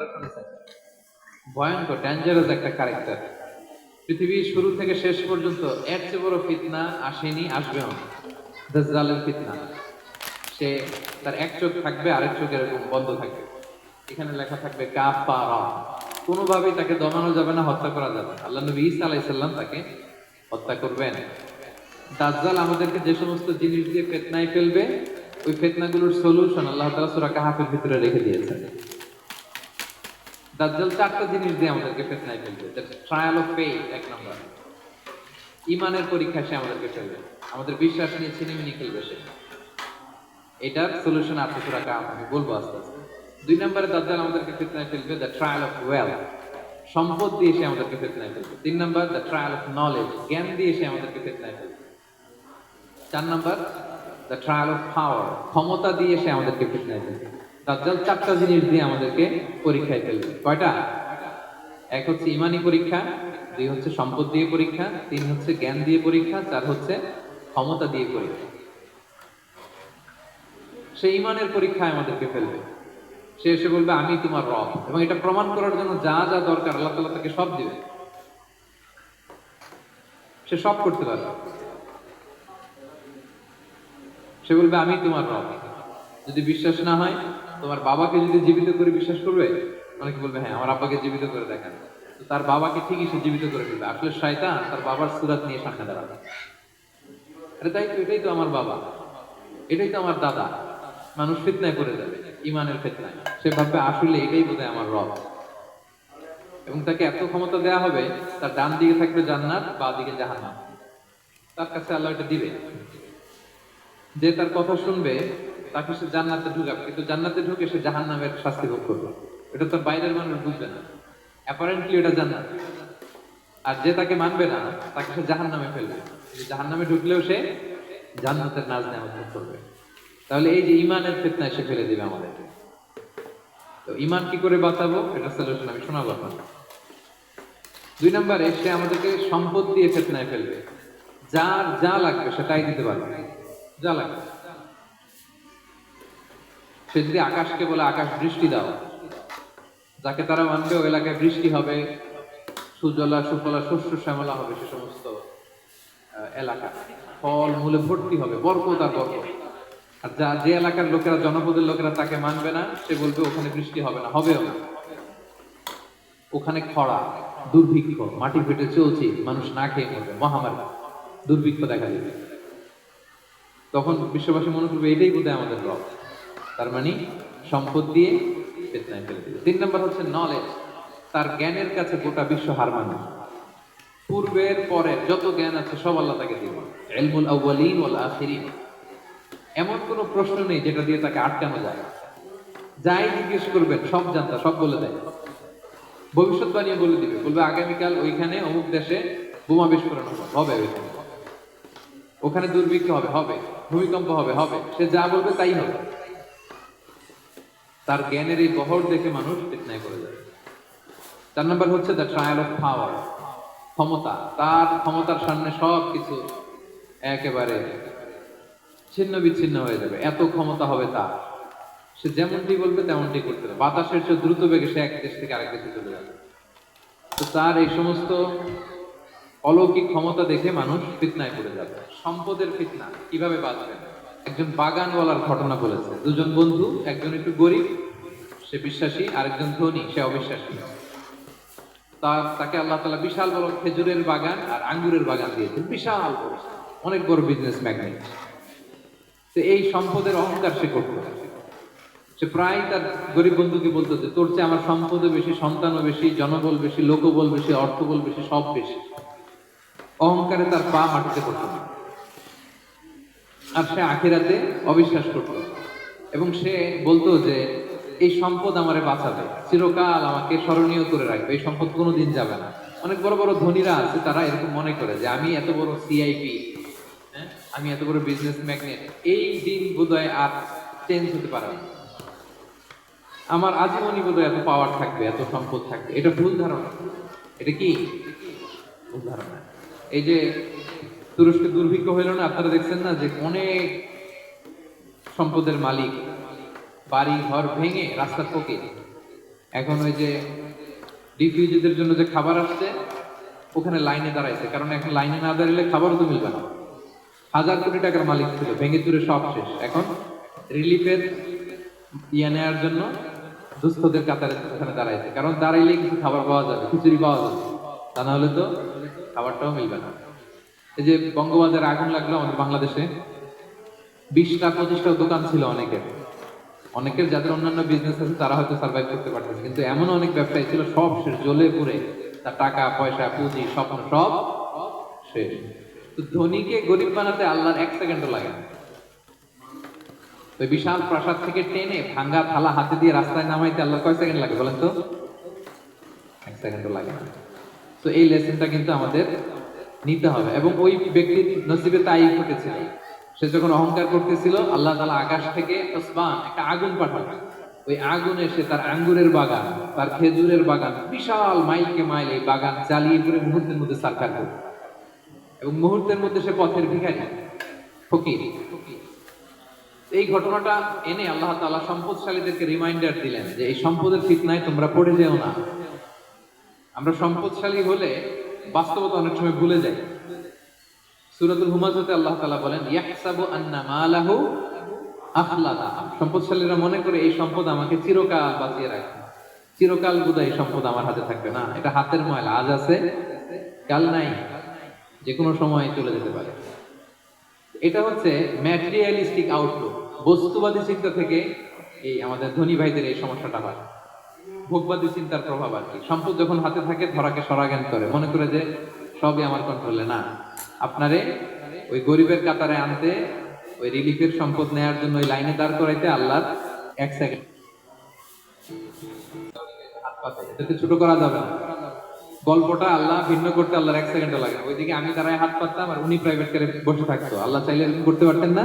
আপনারা শুনেছেন, ভয়ঙ্কর ডেঞ্জারাস একটা ক্যারেক্টার। পৃথিবীর শুরু থেকে শেষ পর্যন্ত এর চেয়ে বড় ফিতনা আসেনি, আসবেও না। দাজ্জালের ফিতনা। সে তার এক চোখ থাকবে, আরেক চোখ এরকম বন্ধ থাকবে, এখানে লেখা থাকবে কাফারা। কোনোভাবেই তাকে দমানো যাবে না, হত্যা করা যাবে না। আল্লাহ নবী ঈসা আলাইহিস সালাম তাকে হত্যা করবেন। দাজ্জাল আমাদেরকে যে সমস্ত জিনিস দিয়ে ফিতনায় ফেলবে, ওই ফিতনাগুলোর সলিউশন আল্লাহ তাআলা সূরা কাহাফের ভিতরে রেখে দিয়েছেন। দাজ্জাল চারটা জিনিস দিয়ে আমাদেরকে ফিতনায় ফেলবে। ট্রায়াল অফ ফেথ, এক নম্বর। ইমানের পরীক্ষা সে আমাদেরকে ফেলবে, আমাদের বিশ্বাস নিয়ে ছিনিমিনি খেলবে সে। এটার সলিউশন আছে সূরা কাহাফ, আমি বলবো আস্তে আস্তে। দুই নম্বরে দাজ্জাল আমাদেরকে ফিতনায় ফেলবে, দ্য ট্রায়াল অফ ওয়েলথ, সম্পদ দিয়ে সে আমাদেরকে ফিতনায় ফেলবে। তিন নম্বর, দ্য ট্রায়াল অফ নলেজ, জ্ঞান দিয়ে সে আমাদেরকে ফিতনায় ফেলবে। চার নম্বর, দ্য ট্রায়াল অফ পাওয়ার, ক্ষমতা দিয়ে সে আমাদেরকে ফিতনায় ফেলবে। দাজ্জাল চারটা জিনিস দিয়ে আমাদেরকে পরীক্ষায় ফেলবে। কয়টা? এক হচ্ছে ইমানি পরীক্ষা, দুই হচ্ছে সম্পদ দিয়ে পরীক্ষা, তিন হচ্ছে জ্ঞান দিয়ে পরীক্ষা, চার হচ্ছে ক্ষমতা দিয়ে পরীক্ষা। সে ইমানের পরীক্ষায় আমাদেরকে ফেলবে। সে এসে বলবে আমি তোমার রব, এবং এটা প্রমাণ করার জন্য যা যা দরকার আল্লাহ তাআলা তাকে সব দিবে। সে সব করতে পারবে। সে বলবে আমি তোমার রব। যদি বিশ্বাস না হয়, তোমার বাবাকে যদি জীবিত করে বিশ্বাস করবে? অনেকে বলবে হ্যাঁ, আমার আব্বাকে জীবিত করে দেখান। তো তার বাবাকে ঠিকই সে জীবিত করে ফেলবে। আসলে শয়তান তার বাবার সুরাত নিয়ে সামনে দাঁড়াবে। আরে তাই তো, এটাই তো আমার বাবা, এটাই তো আমার দাদা। মানুষ ফিতনায় পড়ে যাবে, ইমানের ফিতনায়। সে ভাববে আসলে এটাই বোধহয় আমার রব। এবং তাকে এত ক্ষমতা দেয়া হবে, তার ডান দিকে থাকবে জান্নাত, বাঁ দিকে জাহান্নাম। তার কাছে আল্লাহ এটা দিবে। যে তার কথা শুনবে তাকে সে জান্নাতে ঢুকাবে, কিন্তু জান্নাতে ঢুকে সে জাহান্নামের শাস্তি ভোগ করবে। এটা তো বাইরের মানুষ বুঝবে না, অ্যাপারেন্টলি এটা জান্নাত। আর যে তাকে মানবে না, তাকে সে জাহান্নামে ফেলবে। জাহান্নামে ঢুকলেও সে জান্নাতের নাজ নেয়ামত ভোগ করবে। তাহলে এই যে ইমানের ফিতনায় সে ফেলে দিবে আমাদেরকে। তো ইমান কি করে বাঁচাবো, এটা সলিউশন আমি শোনাবো আপনাকে। দুই নম্বরে, সে আমাদেরকে সম্পদ দিয়ে ফিতনায় ফেলবে। যার যা লাগবে সে তাই দিতে পারবে, যা লাগবে। সে যদি আকাশকে বলে আকাশ বৃষ্টি দাও, যাকে তারা মানবে ওই এলাকায় বৃষ্টি হবে, সুজলা সুফলা শস্য শ্যামলা হবে সে সমস্ত এলাকা, ফল মূলে ভর্তি হবে, বরকত আর বরকত। আর যে এলাকার লোকেরা, জনপদের লোকেরা তাকে মানবে না, সে বলবে ওখানে বৃষ্টি হবে না, হবেও না। ওখানে খরা, দুর্ভিক্ষ, মাটি ফেটে চলছে, মানুষ না খেয়ে মরবে, মহামারী, দুর্ভিক্ষ দেখা দিবে। তখন বিশ্ববাসী মনে করবে এটাই বোধহয় আমাদের রব। তার মানে সম্পদ দিয়ে ফিতনায় ফেলে দিবে। তিন নম্বর হচ্ছে নলেজ, তার জ্ঞানের কাছে গোটা বিশ্ব হার মানে। পূর্বের পরের যত জ্ঞান আছে সব আল্লাহ তাকে দিবে। ইলমুল আউয়ালিন ওয়াল আখিরিন, এমন কোনো প্রশ্ন নেই যেটা দিয়ে তাকে আটকানো যায়। যাই জিজ্ঞেস করবেন সব জানতা, সব বলে দেয়। ভবিষ্যৎবাণী বলে দিবে, বলবে আগামীকাল ওইখানে অমুক দেশে বোমা বিস্ফোরণ হবে, ওইখানে ওখানে দুর্ভিক্ষ হবে, হবে ভূমিকম্প হবে, হবে। সে যা বলবে তাই হবে। তার জ্ঞানের এই বহর দেখে মানুষ ফিতনায় করে যাবে। চার নম্বর হচ্ছে দ্য ট্রায়াল অফ পাওয়ার, ক্ষমতা। তার ক্ষমতার সামনে সব কিছু একেবারে ছিন্ন বিচ্ছিন্ন হয়ে যাবে, এত ক্ষমতা হবে তার। সে যেমনটি বলবে তেমনটি করতে হবে। বাতাসের চেয়ে দ্রুত বেগে সে এক দেশ থেকে আরেক দেশে চলে যাবে। তো তার এই সমস্ত অলৌকিক ক্ষমতা দেখে মানুষ ফিতনায় পড়ে যাবে। সম্পদের ফিতনা কিভাবে বাঁচবেন? একজন বাগানওয়ালার ঘটনা বলেছে। দুজন বন্ধু, একজন একটু গরিব, সে বিশ্বাসী, আরেকজন ধনী, সে অবিশ্বাসী। তাকে আল্লাহ তাআলা বিশাল বড় খেজুরের বাগান আর আঙ্গুরের বাগান দিয়েছেন, বিশাল বড়, অনেক বড় বিজনেস ম্যাগনেট। তো এই সম্পদের অহংকার সে করত। সে প্রায় তার গরিব বন্ধুকে বলতো যে তোর চেয়ে আমার সম্পদও বেশি, সন্তানও বেশি, জনবল বেশি, লোকবল বেশি, অর্থবল বেশি, সব বেশি। অহংকারে তার পা মাটিতে পড়ত না। আর সে আখিরাতে অবিশ্বাস করত, এবং সে বলতো যে এই সম্পদ আমারে বাঁচাবে, চিরকাল আমাকে স্মরণীয় করে রাখবে, এই সম্পদ কোনোদিন যাবে না। অনেক বড় বড় ধনীরা আছে, তারা এরকম মনে করে যে আমি এত বড় সিআইপি, হ্যাঁ, আমি এত বড় বিজনেস ম্যাগনেট, এই দিন বোধহয় আর চেঞ্জ হতে পারে না, আমার আজীবনই বোধহয় এত পাওয়ার থাকবে, এত সম্পদ থাকবে। এটা ভুল ধারণা। এটা কি ভুল ধারণা? এই যে তুরস্কে দুর্ভিক্ষ হইল না, আপনারা দেখছেন না যে অনেক সম্পদের মালিক বাড়ি ঘর ভেঙে রাস্তার ফকির, এখন ওই যে ডিফিউজিদের জন্য যে খাবার আসছে ওখানে লাইনে দাঁড়াইছে, কারণ এখন লাইনে না দাঁড়ালে খাবারও তো মিলবে না। 1000 কোটি টাকার মালিক ছিল, ভেঙে চুরে সব শেষ। এখন রিলিফের নেওয়ার জন্য দুস্থদের কাতারে ওখানে দাঁড়াইছে, কারণ দাঁড়াইলে কিছু খাবার পাওয়া যাবে, খিচুড়ি পাওয়া যাবে, তা না হলে তো খাবারটাও মিলবে না। এই যে বঙ্গবাজারে আগুন লাগলো আমাদের বাংলাদেশে, 20টা 25টা দোকান ছিল অনেকের যাদের অন্যান্য বিজনেস আছে তারা হয়তো সার্ভাইভ করতে পারতেছে, কিন্তু এমন অনেক ব্যবসায়ী ছিল সব শেষ, জ্বলে পুড়ে তার টাকা পয়সা পুঁজি স্বপ্ন সব শেষ। তো ধনীকে গরিব বানাতে আল্লাহর 1 সেকেন্ডও লাগে না। ওই বিশাল প্রাসাদ থেকে টেনে ভাঙ্গা থালা হাতে দিয়ে রাস্তায় নামাইতে আল্লাহ কয় সেকেন্ড লাগে বলেন তো? 1 সেকেন্ডও লাগে না। তো এই লেসনটা কিন্তু আমাদের নিতে হবে। এবং ওই ব্যক্তির নসিবে তাই ঘটেছিল, সে যখন অহংকার করতেছিল আল্লাহ তাআলা আকাশ থেকে উসমান একটা আগুন পাঠালেন। ওই আগুন এসে তার আঙ্গুরের বাগান, তার খেজুরের বাগান, বিশাল মাইলকে মাইল এই বাগান জ্বালিয়ে পুরো মুহূর্তের মধ্যে সারকার করল। এবং মুহূর্তের মধ্যে সে পথের ভিখারি, ফকির। এই ঘটনাটা এনে আল্লাহ তাআলা সম্পদশালীদেরকে রিমাইন্ডার দিলেন যে এই সম্পদের ফিতনায় তোমরা পড়ে যেও না। আমরা সম্পদশালী হলে বাস্তবতা অনেক সময় ভুলে যাই। সূরাতুল হুমাযাতে আল্লাহ তাআলা বলেন ইয়াহসাবু আন্না মালাহু আখলাদা, সম্পদশালীরা মনে করে এই সম্পদ আমাকে চিরকাল বাঁচিয়ে রাখবে, চিরকাল বোধহয় এই সম্পদ আমার হাতে থাকবে। না, এটা হাতের ময়লা, আজ আছে কাল নাই, যে কোনো সময় চলে যেতে পারে। এটা হচ্ছে ম্যাটেরিয়ালিস্টিক আউটলুক, বস্তুবাদী চিন্তা থেকে এই আমাদের ধনী ভাইদের এই সমস্যাটা হয়। ভোগবাদী চিন্তার প্রভাব আর কি। সম্পদ যখন হাতে থাকে ধরাকে সরাজ্ঞান করে, মনে করে যে সবই আমার কন্ট্রোলে। না, আপনারে ওই গরিবের কাতারে আনতে, ওই রিলিফের সম্পদ নেয়ার জন্য ওই লাইনে দাঁড় করাইতে আল্লাহর 1 সেকেন্ড হাত পাতে, এটাতে ছোট করা যাবে না। গল্পটা আল্লাহ ভিন্ন করতে আল্লাহর 1 সেকেন্ডও লাগে না। ওইদিকে আমি দাঁড়ায় হাত পাততাম আর উনি প্রাইভেট কারে বসে থাকতো, আল্লাহ চাইলে এরকম করতে পারতেন না?